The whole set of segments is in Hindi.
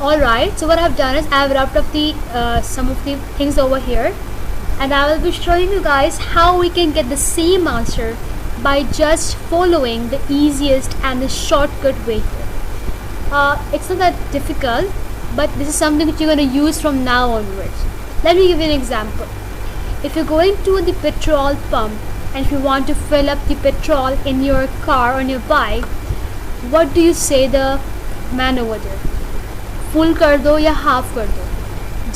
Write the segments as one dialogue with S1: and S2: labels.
S1: Alright, so what I've done is I've wrapped up the some of the things over here, and I will be showing you guys how we can get the same answer by just following the easiest and the shortcut way here. It's not that difficult, but this is something that you're going to use from now onwards. Let me give you an example. If you're going to the petrol pump and if you want to fill up the petrol in your car or on your bike, what do you say the man over there? Full कर दो या हाफ कर दो.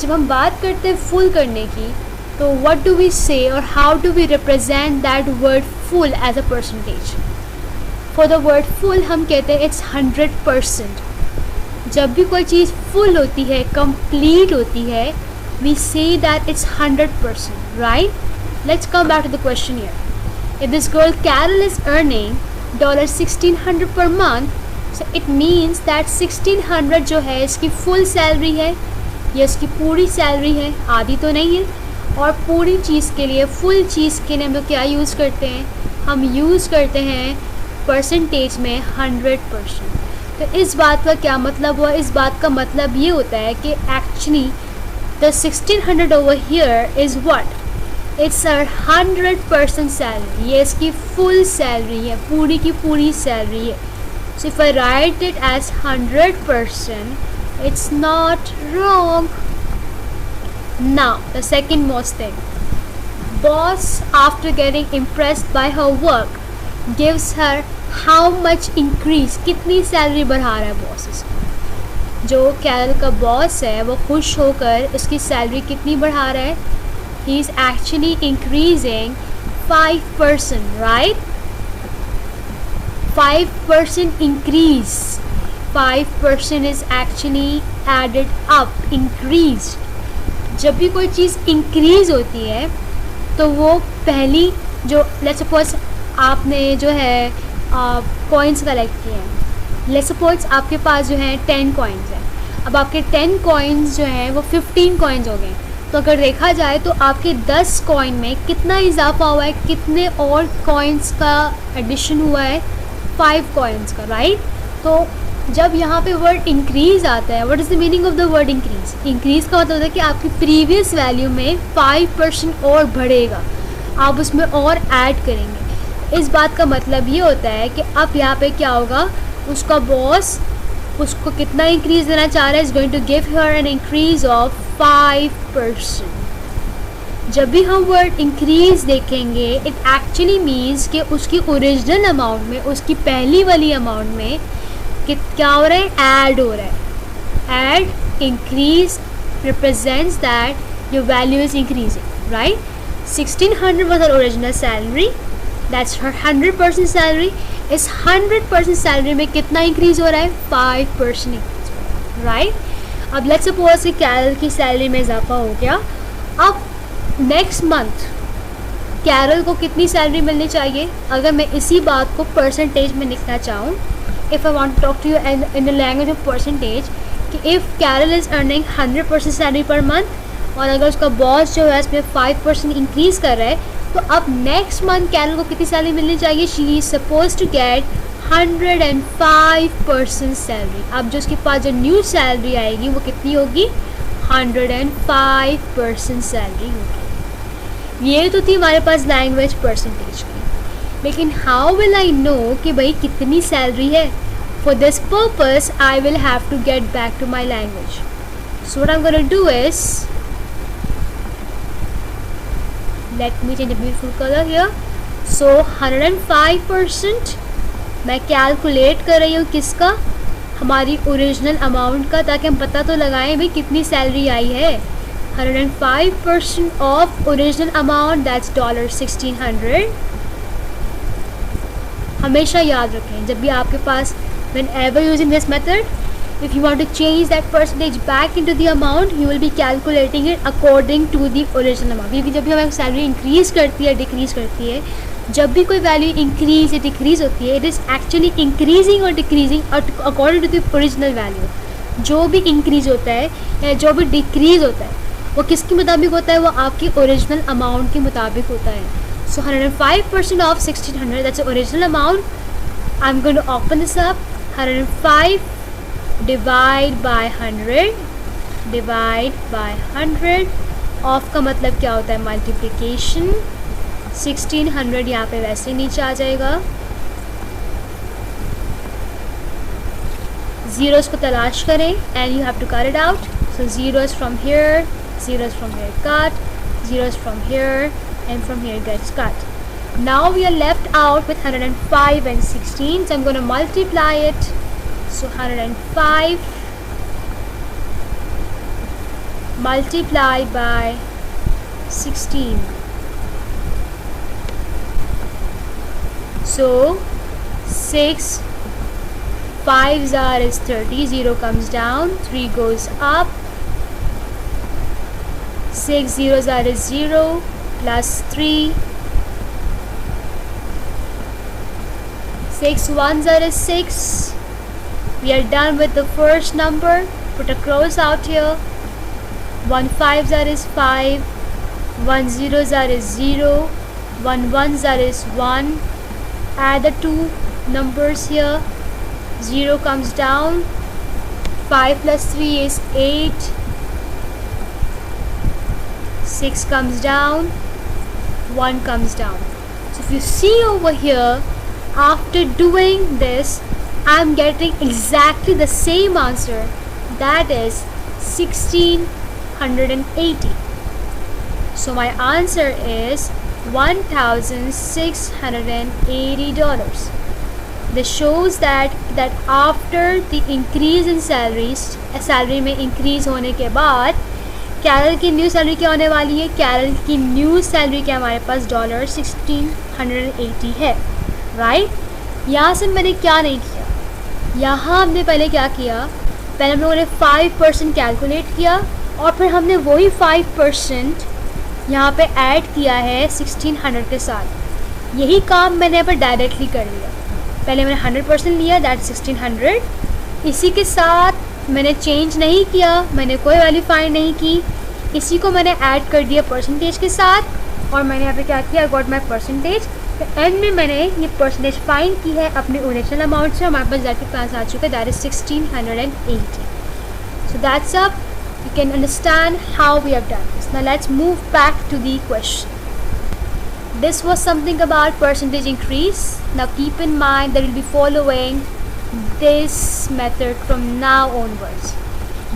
S1: जब हम बात करते हैं फुल करने की, तो what do we say or how do we represent that word full as a percentage? For the word full हम कहते हैं it's 100%. जब भी कोई चीज़ full होती है, complete होती है, we say that it's 100%, right? Let's come back to the question here. If this girl Carol is earning $1,600 per month, so it means that 1600 जो है इसकी फुल सैलरी है, ये इसकी पूरी सैलरी है, आधी तो नहीं है. और पूरी चीज़ के लिए, फुल चीज़ के लिए हम लोग क्या यूज़ करते हैं? हम यूज़ करते हैं परसेंटेज में 100%. तो इस बात का क्या मतलब हुआ? इस बात का मतलब ये होता है कि actually the 1600 over here is what? It's a 100% salary. ये इसकी फुल सैलरी है, पूरी की पूरी सैलरी है. So if I write it as 100%, it's not wrong. Now, the second most thing. Boss, after getting impressed by her work, gives her how much increase? कितनी सैलरी बढ़ा रहा है बॉस इसको? जो कैरल का बॉस है वो खुश होकर इसकी सैलरी कितनी बढ़ा रहा है? He is actually increasing 5%, right? 5% increase. 5% is actually added up, increased. जब भी कोई चीज़ increase होती है तो वो पहली जो let's suppose आपने जो है coins कलेक्ट किए हैं. let's suppose आपके पास जो है 10 coins है. अब आपके 10 coins जो हैं वो 15 coins हो गए. तो अगर देखा जाए तो आपके 10 coin में कितना इजाफा हुआ है, कितने और coins का एडिशन हुआ है? 5 coins का, राइट? तो जब यहाँ पे वर्ड इंक्रीज आता है, what is the meaning of the word increase? Increase का मतलब होता है कि आपकी प्रीवियस वैल्यू में 5% और बढ़ेगा, आप उसमें और ऐड करेंगे. इस बात का मतलब ये होता है कि अब यहाँ पे क्या होगा, उसका बॉस उसको कितना इंक्रीज देना चाह रहा है? Is going to give her an increase of 5%. जब भी हम वर्ड इंक्रीज देखेंगे, इट एक्चुअली मीन्स कि उसकी ओरिजिनल अमाउंट में, उसकी पहली वाली अमाउंट में क्या हो रहा है? ऐड हो रहा है. Add, increase represents that your value is increasing, right? 1600 was her original salary, that's her 100% salary. इस 100% सैलरी में कितना इंक्रीज हो रहा है? 5% इंक्रीज हो रहा है, राइट? अब लेट्स सपोज कि कैरल की सैलरी में इजाफा हो गया. अब नेक्स्ट मंथ कैरल को कितनी सैलरी मिलनी चाहिए? अगर मैं इसी बात को परसेंटेज में लिखना चाहूँ, if I want to talk to you in the language of percentage, कि if Carol is earning 100% salary per month और अगर उसका बॉस जो है इसमें 5% इंक्रीज़ कर रहा है, तो अब नेक्स्ट मंथ कैरल को कितनी सैलरी मिलनी चाहिए? She is suppose to get 105% salary. अब जो उसके पास जो न्यू सैलरी आएगी वो कितनी होगी? 105% सैलरी होगी. ये तो थी हमारे पास लैंग्वेज परसेंटेज की. लेकिन हाउ विल आई नो कि भाई कितनी सैलरी है? For this purpose I will have to get back to my language. So what I am gonna do is, let me change the beautiful colour here. So 105% मैं कैलकुलेट कर रही हूँ किसका? हमारी ओरिजिनल अमाउंट का, ताकि हम पता तो लगाएं भाई कितनी सैलरी आई है. 105% ऑफ ओरिजिनल अमाउंट, दैट्स $1600. हमेशा याद रखें जब भी आपके पास, whenever using this method, if you want to change that percentage back into the amount, you will be calculating it according to the original amount. क्योंकि जब भी हमारी सैलरी इंक्रीज़ करती है, डिक्रीज़ करती है, जब भी कोई वैल्यू इंक्रीज या डिक्रीज़ होती है, इट इज़ एक्चुअली इंक्रीजिंग और decreasing according to the original value. जो भी इंक्रीज़ होता है या जो भी डिक्रीज़ होता है वो किसके मुताबिक होता है? वो आपकी ओरिजिनल अमाउंट के मुताबिक होता है. So 105% of 1600, that's the original amount. I am going to open this up. 105 divide by 100, divide by 100. Of का मतलब क्या होता है? मल्टीप्लिकेशन. 1600 यहाँ पे वैसे नीचे आ जाएगा. ज़ीरोज़ को तलाश करें and you have to cut it out. So zeros from here, zeros from here cut, zeros from here and from here gets cut. Now we are left out with 105 and 16, so I'm going to multiply it. So 105 multiplied by 16. So 6 5s are is 30, 0 comes down, 3 goes up, 6 zeros are is 0 plus 3, 6 ones are is 6. We are done with the first number. Put a cross out here. 1 5s are is 5, 1 zeros are is 0, 1 ones are is 1. Add the two numbers here. 0 comes down. 5 plus 3 is 8. 6 comes down. 1 comes down. So if you see over here, after doing this, I'm getting exactly the same answer, that is 1680. So my answer is $1,680. This shows that after the increase in salaries, salary में increase होने के बाद कैरल की न्यू सैलरी क्या होने वाली है? कैरल की न्यू सैलरी क्या हमारे पास $1680 है, राइट? यहाँ से मैंने क्या नहीं किया, यहाँ हमने पहले क्या किया, पहले हम लोगों ने 5% कैलकुलेट किया और फिर हमने वही 5% यहाँ पे ऐड किया है 1600 के साथ. यही काम मैंने यहाँ पर डायरेक्टली कर लिया. पहले मैंने 100% लिया, दैट 1600. इसी के साथ मैंने चेंज नहीं किया, मैंने कोई वैल्यू फाइंड नहीं की, इसी को मैंने ऐड कर दिया परसेंटेज के साथ और मैंने यहाँ पे क्या किया, गॉट माई परसेंटेज. एंड में मैंने ये परसेंटेज फाइंड की है अपने ओरिजिनल अमाउंट से. हमारे पास दैट के पास आ चुका है, that is 1680. So that's up. You can understand how we have done this. Now let's move back to the question. This was something about percentage increase. Now keep in mind that we'll be following this method from now onwards.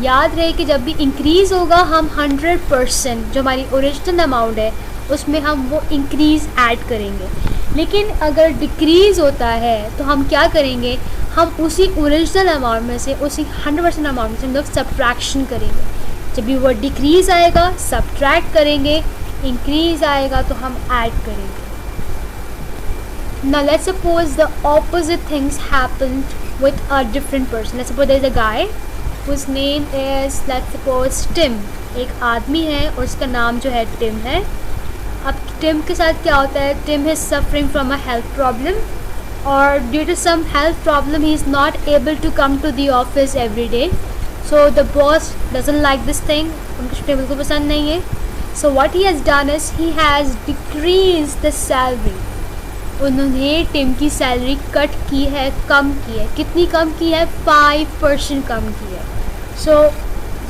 S1: याद रहे कि जब भी इंक्रीज़ होगा हम 100% जो हमारी ओरिजिनल अमाउंट है उसमें हम वो इंक्रीज़ ऐड करेंगे. लेकिन अगर डिक्रीज़ होता है तो हम क्या करेंगे, हम उसी ओरिजिनल अमाउंट में से, उसी 100% अमाउंट से हम लोग सब्ट्रैक्शन करेंगे. जब भी वो डिक्रीज़ आएगा सब्ट्रैक्ट करेंगे, इंक्रीज़ आएगा तो हम ऐड करेंगे. Now let's suppose the opposite things happened with a different person. Let's suppose there is a guy whose name is, let's suppose, Tim. एक आदमी है और उसका नाम जो है टिम है. अब टिम के साथ क्या होता है, Tim is suffering from a health problem or due to some health problem he is not able to come to the office every day. So the boss doesn't like this thing. उनको छुट्टी बिल्कुल पसंद नहीं है. So what he has done is he has decreased the salary. उन्होंने टिम की सैलरी कट की है, कम की है. कितनी कम की है? 5% कम की है. So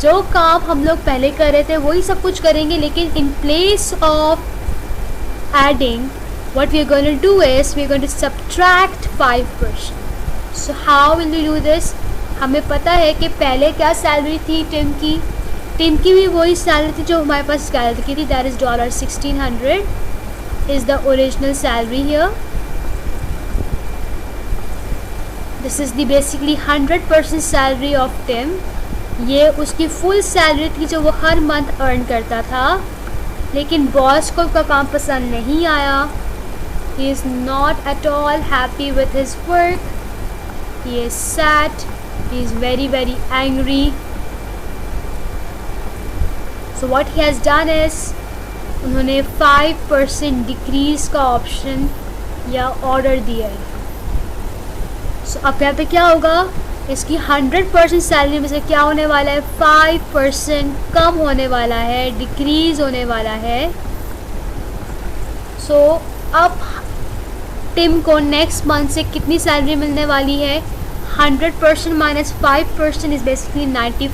S1: जो काम हम लोग पहले कर रहे थे वही सब कुछ करेंगे, लेकिन in place of adding, what we are going to do is we are going to subtract 5%. So how will we do this? हमें पता है कि पहले क्या सैलरी थी टिम की भी वही सैलरी थी जो हमारे पास कैलकुलेट की थी, that is $1600 is the original salary here. This is the basically 100% salary of Tim. ये उसकी फुल सैलरी थी जो वो हर मंथ अर्न करता था, लेकिन बॉस को उसका काम पसंद नहीं आया. He is not at all happy with his work. He is sad. He is very very angry. So what he has done is उन्होंने 5% डिक्रीज़ का ऑप्शन या ऑर्डर दिया है. सो अब यहाँ पे क्या होगा, इसकी 100% सैलरी में से क्या होने वाला है, 5% कम होने वाला है, डिक्रीज़ होने वाला है. सो अब टिम को नेक्स्ट मंथ से कितनी सैलरी मिलने वाली है, 100% minus 5% is basically 95.